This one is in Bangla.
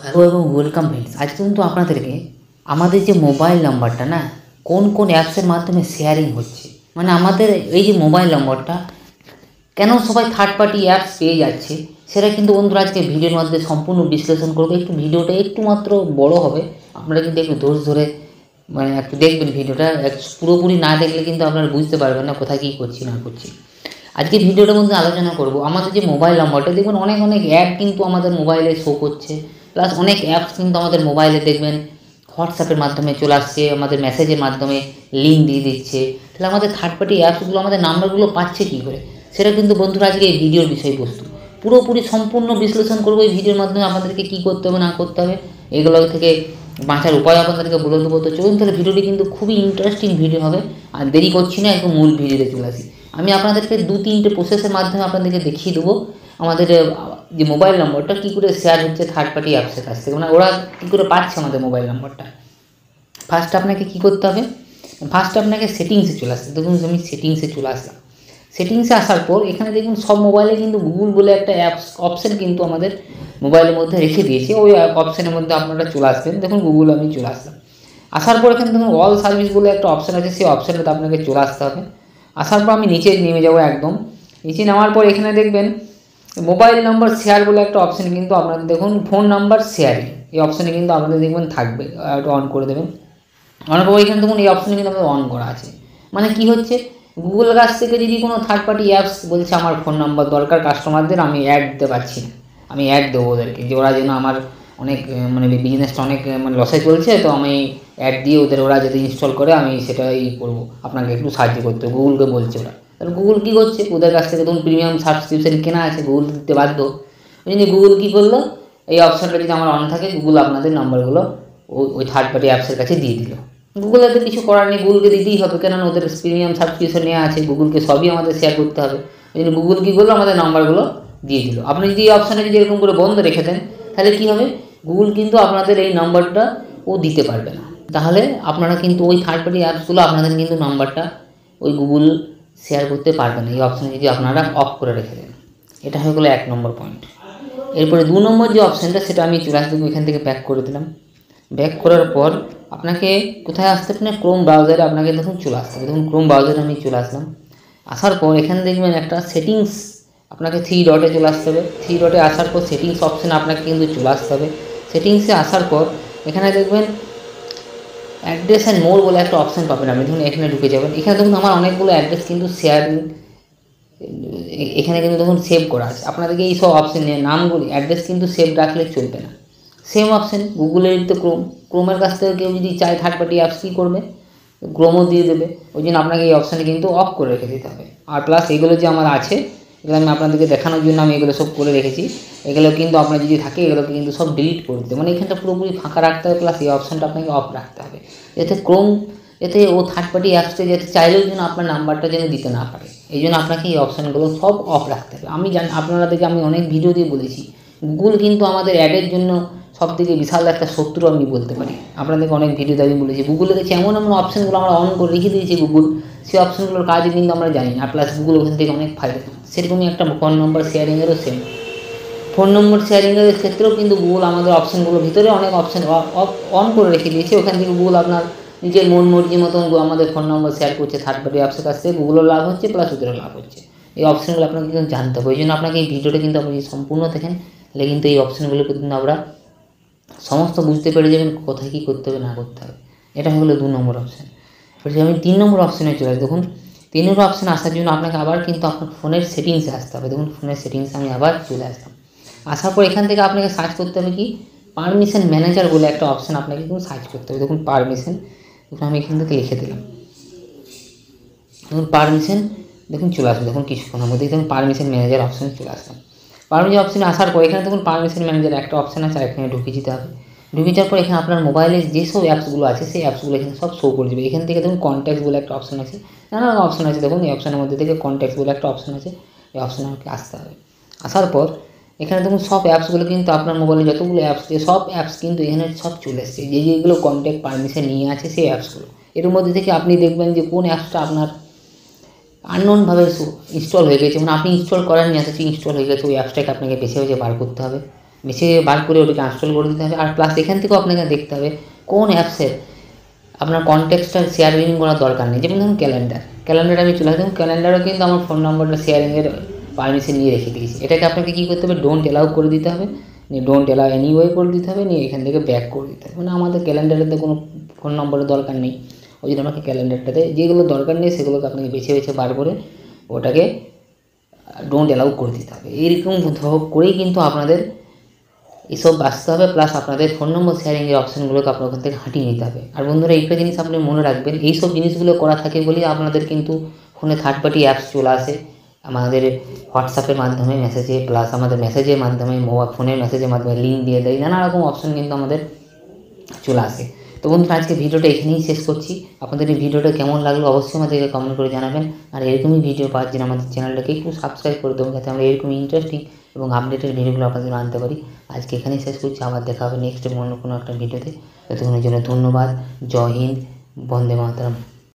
হ্যালো এবং ওয়েলকাম ফ্রেন্ডস। আজ কিন্তু আপনাদেরকে আমাদের যে মোবাইল নাম্বারটা না কোন কোন অ্যাপসের মাধ্যমে শেয়ারিং হচ্ছে, মানে আমাদের এই যে মোবাইল নম্বরটা কেন সবাই থার্ড পার্টি অ্যাপস পেয়ে যাচ্ছে, সেটা কিন্তু বন্ধুরা আজকে ভিডিওর মধ্যে সম্পূর্ণ বিশ্লেষণ করবো। একটু ভিডিওটা একটু মাত্র বড় হবে, আপনারা কিন্তু একটু ধৈর্য ধরে মানে একটু দেখবেন ভিডিওটা। পুরোপুরি না দেখলে কিন্তু আপনারা বুঝতে পারবেন না কোথায় কী করছি না করছি। আজকে ভিডিওটার মধ্যে আলোচনা করব আমাদের যে মোবাইল নম্বরটা, দেখবেন অনেক অনেক অ্যাপ কিন্তু আমাদের মোবাইলে শো করছে, প্লাস অনেক অ্যাপস কিন্তু আমাদের মোবাইলে দেখবেন হোয়াটসঅ্যাপের মাধ্যমে চলে আসছে, আমাদের মেসেজের মাধ্যমে লিঙ্ক দিয়ে দিচ্ছে। তাহলে আমাদের থার্ড পার্টি অ্যাপসগুলো আমাদের নাম্বারগুলো পাচ্ছে কী করে, সেটা কিন্তু বন্ধুরা আজকে এই ভিডিওর বিষয়বস্তু। পুরোপুরি সম্পূর্ণ বিশ্লেষণ করবো এই ভিডিওর মাধ্যমে। আপনাদেরকে কী করতে হবে না করতে হবে এগুলো থেকে বাঁচার উপায় আপনাদেরকে বলে দেবো। তো চলুন তাহলে ভিডিওটি কিন্তু খুবই ইন্টারেস্টিং ভিডিও হবে। আর দেরি করছি না, একদম মূল ভিডিওতে চলে আসি। আমি আপনাদেরকে 2-3টে প্রসেসের মাধ্যমে আপনাদেরকে দেখিয়ে দেবো আমাদের যে মোবাইল নম্বরটা কী করে শেয়ার হচ্ছে থার্ড পার্টি অ্যাপসের কাছ থেকে, মানে ওরা কী করে পাচ্ছে আমাদের মোবাইল নম্বরটা। ফার্স্ট আপনাকে কী করতে হবে, ফার্স্ট আপনাকে সেটিংসে চলে আসতে। দেখুন আমি সেটিংসে চলে আসলাম। সেটিংসে আসার পর এখানে দেখুন সব মোবাইলে কিন্তু গুগল বলে একটা অ্যাপস অপশান কিন্তু আমাদের মোবাইলের মধ্যে রেখে দিয়েছে। ওই অপশানের মধ্যে আপনারা চলে আসবেন। দেখুন গুগল আমি চলে আসলাম। আসার পর এখানে দেখুন অল সার্ভিস বলে একটা অপশান আছে, সেই অপশানটাতে আপনাকে চলে আসতে হবে। আসার পর আমি নিচে নেমে যাবো, একদম নিচে নামার পর এখানে দেখবেন মোবাইল নাম্বার শেয়ার বলে একটা অপশান কিন্তু আপনাদের দেখুন ফোন নাম্বার শেয়ারিং, এই অপশানে কিন্তু আপনাদের দেখবেন থাকবে, একটু অন করে দেবেন। অন করে এখানে দেখুন এই অপশানে কিন্তু আমাদের অন করা আছে। মানে কি হচ্ছে, গুগলের কাছ থেকে যদি কোনো থার্ড পার্টি অ্যাপস বলছে আমার ফোন নাম্বার দরকার কাস্টমারদের, আমি অ্যাড দিতে পারছি না, আমি অ্যাড দেবো ওদেরকে, যে ওরা যেন আমার অনেক মানে বিজনেসটা অনেক মানে লসে চলছে, তো আমি অ্যাড দিয়ে ওদের ওরা যদি ইনস্টল করে আমি সেটাই করবো, আপনাকে একটু সাহায্য করতে হবে, গুগলকে বলছে ওরা। তাহলে গুগল কী করছে, ওদের কাছ থেকে ধরুন প্রিমিয়াম সাবস্ক্রিপশন কেনা আছে, গুগল দিতে বাধ্য। ওই জন্য গুগল কী করলো, এই অপশানটা যদি আমার অন থাকে গুগল আপনাদের নাম্বারগুলো ওই থার্ড পার্টি অ্যাপসের কাছে দিয়ে দিল। গুগলের তো কিছু করার নেই, গুগলকে দিতেই হবে, কেননা ওদের প্রিমিয়াম সাবস্ক্রিপশন নেওয়া আছে, গুগলকে সবই আমাদের শেয়ার করতে হবে। ওই জন্য গুগল কী করলো, আমাদের নাম্বারগুলো দিয়ে দিল। আপনি যদি এই অপশানে যদি এরকম করে বন্ধ রেখে দেন, তাহলে কী হবে, গুগল কিন্তু আপনাদের এই নাম্বারটা ও দিতে পারবে না। তাহলে আপনারা কিন্তু ওই থার্ড পার্টি অ্যাপসগুলো আপনাদের কিন্তু নাম্বারটা ওই গুগল শেয়ার করতে পারবে না, এই অপশানে যদি আপনারা অফ করে রেখে দেন। এটা হয়ে গেলো 1 নম্বর পয়েন্ট। এরপরে 2 নম্বর যে অপশানটা, সেটা আমি চলে আসবো, এখান থেকে ব্যাক করে দিলাম। ব্যাক করার পর আপনাকে কোথায় আসতে হবে, ক্রোম ব্রাউজারে আপনাকে দেখুন চলে আসতে হবে। দেখুন ক্রোম ব্রাউজারে আমি চলে আসলাম। আসার পর এখানে দেখবেন একটা সেটিংস, আপনাকে 3 ডটে চলে আসতে হবে। 3 ডটে আসার পর সেটিংস অপশানে আপনাকে কিন্তু চলে আসতে হবে। সেটিংসে আসার পর এখানে দেখবেন অ্যাড্রেস অ্যান্ড মোর বলে একটা অপশান পাবেন। আপনি দেখুন এখানে ঢুকে যাবেন। এখানে দেখুন আমার অনেকগুলো অ্যাড্রেস কিন্তু শেয়ারিং এখানে কিন্তু দেখুন সেভ করা আছে। আপনাদেরকে এই সব অপশানের নামগুলি অ্যাড্রেস কিন্তু সেভ রাখলে চলবে না। সেম অপশান গুগলের তো ক্রোমের কাছ থেকে কেউ যদি চায় থার্ড পার্টি অ্যাপস কী করবে, ক্রোমও দিয়ে দেবে। ওই জন্য আপনাকে এই অপশানে কিন্তু অফ করে রেখে দিতে হবে। আর প্লাস এগুলো যে আমার আছে, এগুলো আমি আপনাদেরকে দেখানোর জন্য আমি এগুলো সব করে রেখেছি। এগুলো কিন্তু আপনার যদি থাকে এগুলোকে কিন্তু সব ডিলিট করে দিতে, মানে এখানটা পুরোপুরি ফাঁকা রাখতে হবে, প্লাস এই অপশানটা আপনাকে অফ রাখতে হবে, এতে ও থার্ড পার্টি অ্যাপসে যেতে চাইলেও যেন আপনার নাম্বারটা যেন দিতে না পারে। এই জন্য আপনাকে এই অপশানগুলো সব অফ রাখতে হবে। আমি জানি আপনাদেরকে আমি অনেক ভিডিও দিয়ে বলেছি, গুগল কিন্তু আমাদের অ্যাডের জন্য সবথেকে বিশাল একটা শত্রু আমি বলতে পারি। আপনাদেরকে অনেক ভিডিওতে আমি বলেছি, গুগলে দেখছি এমন এমন অপশানগুলো আমরা অন করে রেখে দিয়েছি গুগল, সেই অপশানগুলোর কাজ কিন্তু আমরা জানি না। প্লাস গুগল ওখান থেকে অনেক ফায়দা। সেরকমই একটা ফোন নম্বর শেয়ারিংয়েরও সেম, ফোন নম্বর শেয়ারিংয়ের ক্ষেত্রেও কিন্তু গুগল আমাদের অপশানগুলোর ভিতরে অনেক অপশান অন করে রেখে দিয়েছে। ওখান থেকে গুগল আপনার নিজের মন মর্জি মতন আমাদের ফোন নম্বর শেয়ার করছে থার্ড পার্টি অ্যাপসের কাছ থেকে, গুগলও লাভ হচ্ছে প্লাস ওদেরও লাভ হচ্ছে। এই অপশানগুলো আপনাকে কিন্তু জানতে হবে। ওই জন্য আপনাকে এই ভিডিওটা কিন্তু আপনি সম্পূর্ণ দেখেন, তাহলে কিন্তু এই অপশানগুলোকে কিন্তু আমরা সমস্ত বুঝতে পেরে যাবেন কোথায় কী করতে হবে না করতে হবে। এটা হলো 2 নম্বর অপশান। এবার আমি 3 নম্বর অপশানে চলে আসি। দেখুন 3 নম্বর অপশানে আসার জন্য আপনাকে আবার কিন্তু আপনার ফোনের সেটিংসে আসতে হবে। দেখুন ফোনের সেটিংসে আমি আবার চলে আসলাম। আসার পর এখান থেকে আপনাকে সার্চ করতে হবে কি, পারমিশন ম্যানেজার বলে একটা অপশান আপনাকে কিন্তু সার্চ করতে হবে। দেখুন পারমিশন, দেখুন আমি এখান থেকে লিখে দিলাম। দেখুন পারমিশন, দেখুন চলে আসবে। দেখুন কিছুক্ষণের মধ্যেই দেখুন পারমিশন ম্যানেজার অপশানে চলে আসলাম। পারমিশন অপশানে আসার পর এখানে দেখুন পারমিশন ম্যানেজার একটা অপশান আছে, আর এখানে ঢুকে যেতে হবে। ঢুকে যাওয়ার পর এখানে আপনার মোবাইলে যেসব অ্যাপসগুলো আছে সেই অ্যাপসগুলো এখানে সব শো করে দেবে। এখান থেকে দেখুন কন্ট্যাক্টস বলে একটা অপশান আছে, নানান অপশান আছে। দেখুন এই অপশানের মধ্যে থেকে কন্ট্যাক্টস বলে একটা অপশান আছে, এই অপশানে আমাকে আসতে হবে। আসার পর এখানে দেখুন সব অ্যাপসগুলো কিন্তু আপনার মোবাইলে যতগুলো অ্যাপস আছে সব অ্যাপস কিন্তু এখানে সব চলে এসছে, যেগুলো কন্ট্যাক্ট পারমিশন নিয়ে আছে সেই অ্যাপসগুলো। এর মধ্যে থেকে আপনি দেখবেন যে কোন অ্যাপসটা আপনার আননোনভাবে ইনস্টল হয়ে গেছে, মানে আপনি ইনস্টল করেননি অথচ ইনস্টল হয়ে গেছে, ওই অ্যাপসটাকে আপনাকে বেছে বেছে বার করতে হবে। বেছে বার করে ওটাকে আনস্টল করে দিতে হবে। আর প্লাস এখান থেকেও আপনাকে দেখতে হবে কোন অ্যাপসের আপনার কন্ট্যাক্টসটা শেয়ারিং করার দরকার নেই। যেমন ধরুন ক্যালেন্ডারে আমি চলে আসলাম, ক্যালেন্ডারও কিন্তু আমার ফোন নম্বরটা শেয়ারিংয়ের পারমিশন নিয়ে রেখে দিয়েছি। এটাকে আপনাকে কী করতে হবে, ডোন্ট অ্যালাউ করে দিতে হবে, নিয়ে ডোন্ট অ্যালাউ এনিওয়ে করে দিতে হবে, নিয়ে এখান থেকে ব্যাক করে দিতে হবে। মানে আমাদের ক্যালেন্ডারেতে কোনো ফোন নম্বরের দরকার নেই, ওই জন্য আমাকে ক্যালেন্ডারটাতে যেগুলো দরকার নেই সেগুলোকে আপনাকে বেছে বেছে বার করে ওটাকে ডোন্ট অ্যালাউ করে দিতে হবে। এইরকম করেই কিন্তু আপনাদের এসব বাঁচতে হবে। প্লাস আপনাদের ফোন নম্বর শেয়ারিংয়ের অপশানগুলোকে আপনার ওখান থেকে হাঁটিয়ে নিতে হবে। আর বন্ধুরা, একটা জিনিস আপনি মনে রাখবেন, এইসব জিনিসগুলো করা থাকে বলেই আপনাদের কিন্তু ফোনে থার্ড পার্টি অ্যাপস চলে আসে আমাদের হোয়াটসঅ্যাপের মাধ্যমে মেসেজে, প্লাস আমাদের মেসেজের মাধ্যমে, ফোনের মেসেজের মাধ্যমে লিঙ্ক দিয়ে দেয়, নানা রকম অপশান কিন্তু আমাদের চলে আসে। তো বন্ধুরা, আজকে ভিডিওটা এখানেই শেষ করছি। আপনাদের এই ভিডিওটা কেমন লাগলো অবশ্যই আমাদেরকে কমেন্ট করে জানাবেন। আর এরকমই ভিডিও পাওয়ার জন্য আমাদের চ্যানেলটাকে একটু সাবস্ক্রাইব করে দেবেন, যাতে আমরা এরকমই ইন্টারেস্টিং এবং আপডেটেড ভিডিওগুলো আপনাদের আনতে পারি। আজকে এখানেই শেষ করছি, আবার দেখা হবে নেক্সট অন্য কোনো একটা ভিডিওতে। ততক্ষণের জন্য ধন্যবাদ। জয় হিন্দ, বন্দে মাতরম।